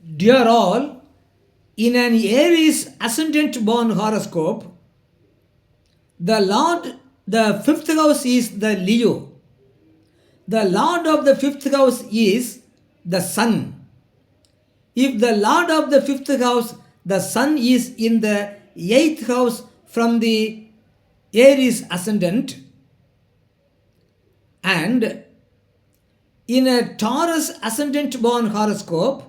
Dear all, in an Aries ascendant born horoscope, the fifth house is the Leo. The Lord of the fifth house is the Sun. If the Lord of the fifth house, the Sun, is in the eighth house from the Aries ascendant, and in a Taurus ascendant born horoscope,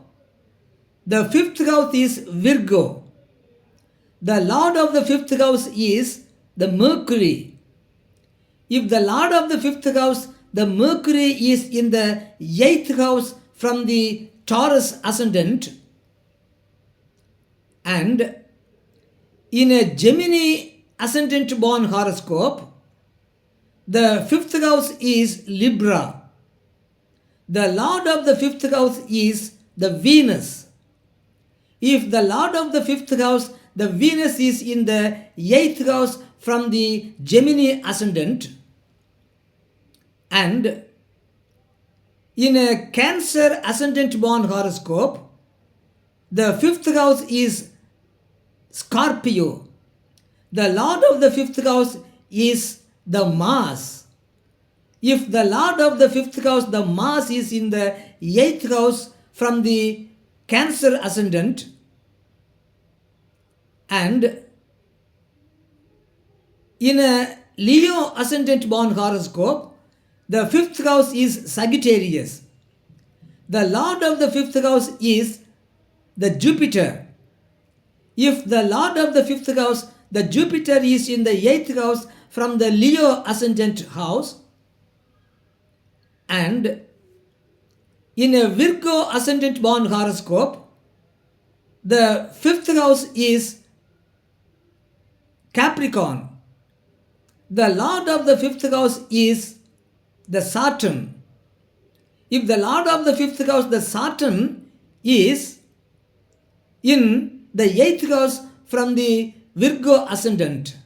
the fifth house is Virgo. The Lord of the fifth house is the Mercury. If the Lord of the fifth house, the Mercury, is in the eighth house from the Taurus ascendant, and in a Gemini ascendant born horoscope, the fifth house is Libra. The Lord of the fifth house is the Venus. If the Lord of the fifth house, the Venus, is in the eighth house from the Gemini ascendant, and in a Cancer ascendant born horoscope, the fifth house is Scorpio. The Lord of the fifth house is the Mars. If the Lord of the fifth house, the Mars, is in the eighth house from the Cancer ascendant, and in a Leo ascendant born horoscope, the fifth house is Sagittarius. The Lord of the fifth house is the Jupiter. If the Lord of the fifth house, the Jupiter, is in the eighth house from the Leo ascendant house, and in a Virgo ascendant born horoscope, the fifth house is Capricorn. The Lord of the fifth house is the Saturn. If the Lord of the fifth house, the Saturn, is in the eighth house from the Virgo ascendant,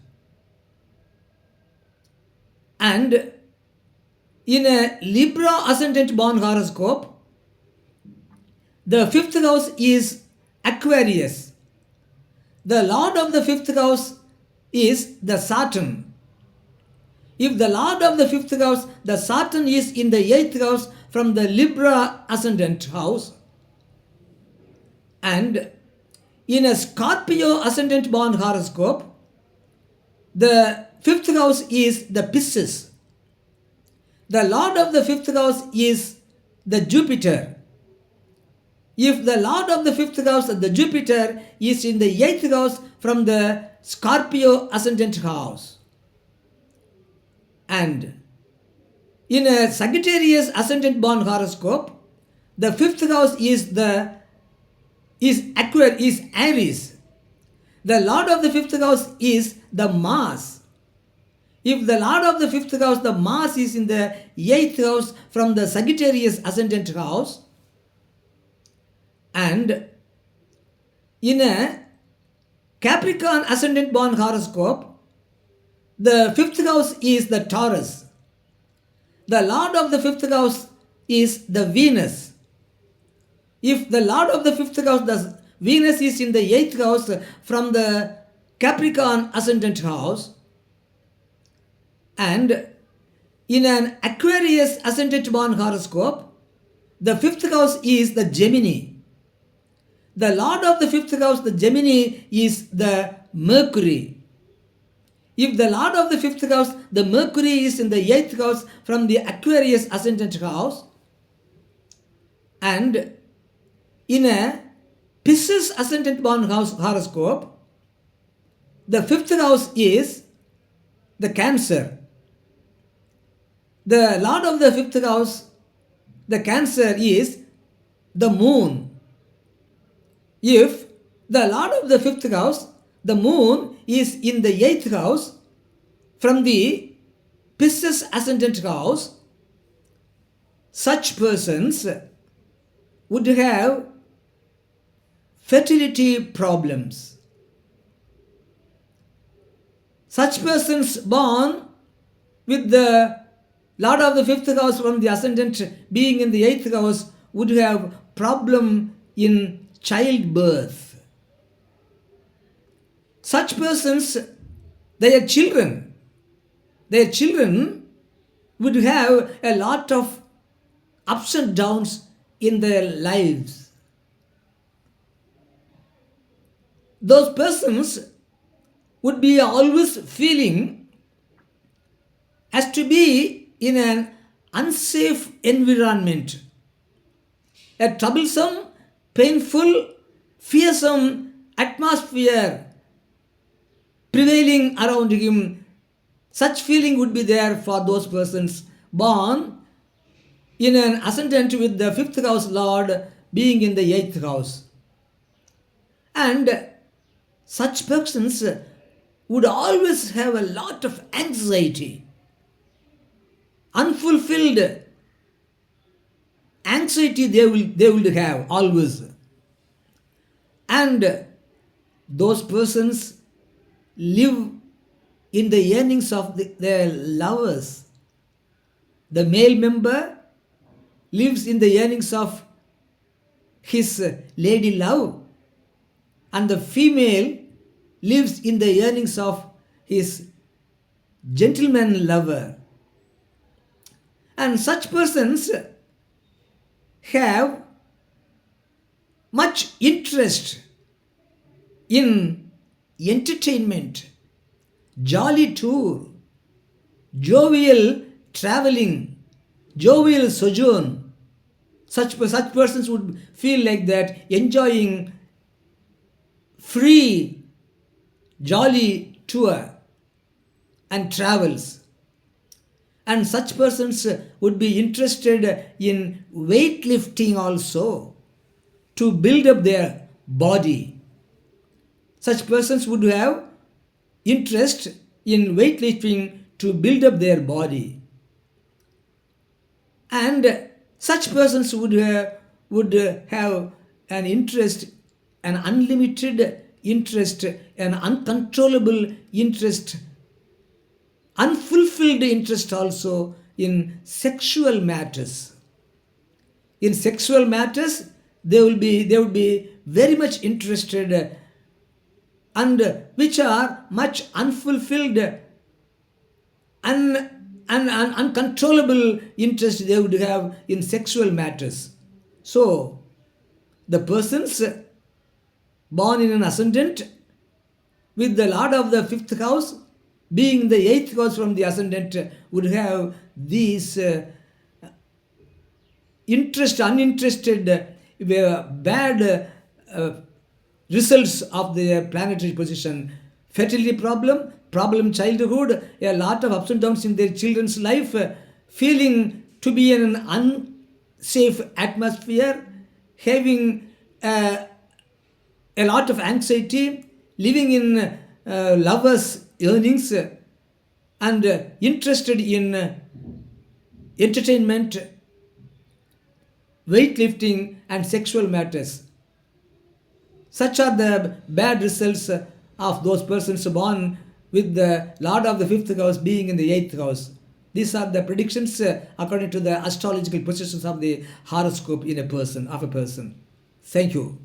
and in a Libra ascendant born horoscope, the fifth house is Aquarius. The Lord of the fifth house is the Saturn. If the Lord of the fifth house, the Saturn, is in the eighth house from the Libra ascendant house, and in a Scorpio ascendant born horoscope, the fifth house is the Pisces. The Lord of the fifth house is the Jupiter. If the Lord of the fifth house, the Jupiter, is in the eighth house from the Scorpio ascendant house, and in a Sagittarius ascendant born horoscope, the fifth house is Aries. The Lord of the fifth house is the Mars. If the Lord of the fifth house, the Mars, is in the eighth house from the Sagittarius ascendant house, and in a Capricorn ascendant born horoscope, the fifth house is the Taurus. The Lord of the fifth house is the Venus. If the Lord of the fifth house, the Venus, is in the eighth house from the Capricorn ascendant house, and in an Aquarius ascendant born horoscope, the fifth house is the Gemini. The Lord of the fifth house, the Gemini, is the Mercury. If the Lord of the fifth house, the Mercury, is in the eighth house from the Aquarius ascendant house, and in a Pisces ascendant born horoscope, the fifth house is the Cancer. The Lord of the fifth house, the Cancer, is the Moon. If the Lord of the fifth house, the Moon, is in the eighth house from the Pisces ascendant house, such persons would have fertility problems. Such persons born with the Lord of the fifth house from the ascendant being in the eighth house would have problem in childbirth. Such persons, their children would have a lot of ups and downs in their lives. Those persons would be always feeling as to be in an unsafe environment, a troublesome, painful, fearsome atmosphere prevailing around him. Such feeling would be there for those persons born in an ascendant with the fifth house lord being in the eighth house. And such persons would always have a lot of anxiety, unfulfilled anxiety they will have always. And those persons live in the yearnings of their lovers. The male member lives in the yearnings of his lady love, and the female lives in the yearnings of his gentleman lover. And such persons have much interest in entertainment, jolly tour, jovial traveling, jovial sojourn. Such persons would feel like that, enjoying free, jolly tour and travels. And such persons would be interested in weightlifting also, to build up their body. Such persons would have interest in weightlifting to build up their body. And such persons would have an interest, an unlimited interest, an uncontrollable interest, unfulfilled interest also in sexual matters. In sexual matters, they would be very much interested, and which are much unfulfilled and uncontrollable interest they would have in sexual matters. So, the persons born in an ascendant with the lord of the fifth house being the eighth house from the ascendant would have these uninterested, bad results of their planetary position. Fertility problem childhood, a lot of ups and downs in their children's life, feeling to be in an unsafe atmosphere, having a lot of anxiety, living in lovers' yearnings, and interested in entertainment, weightlifting, and sexual matters. Such are the bad results of those persons born with the Lord of the fifth house being in the eighth house. These are the predictions according to the astrological positions of the horoscope in a person. Thank you.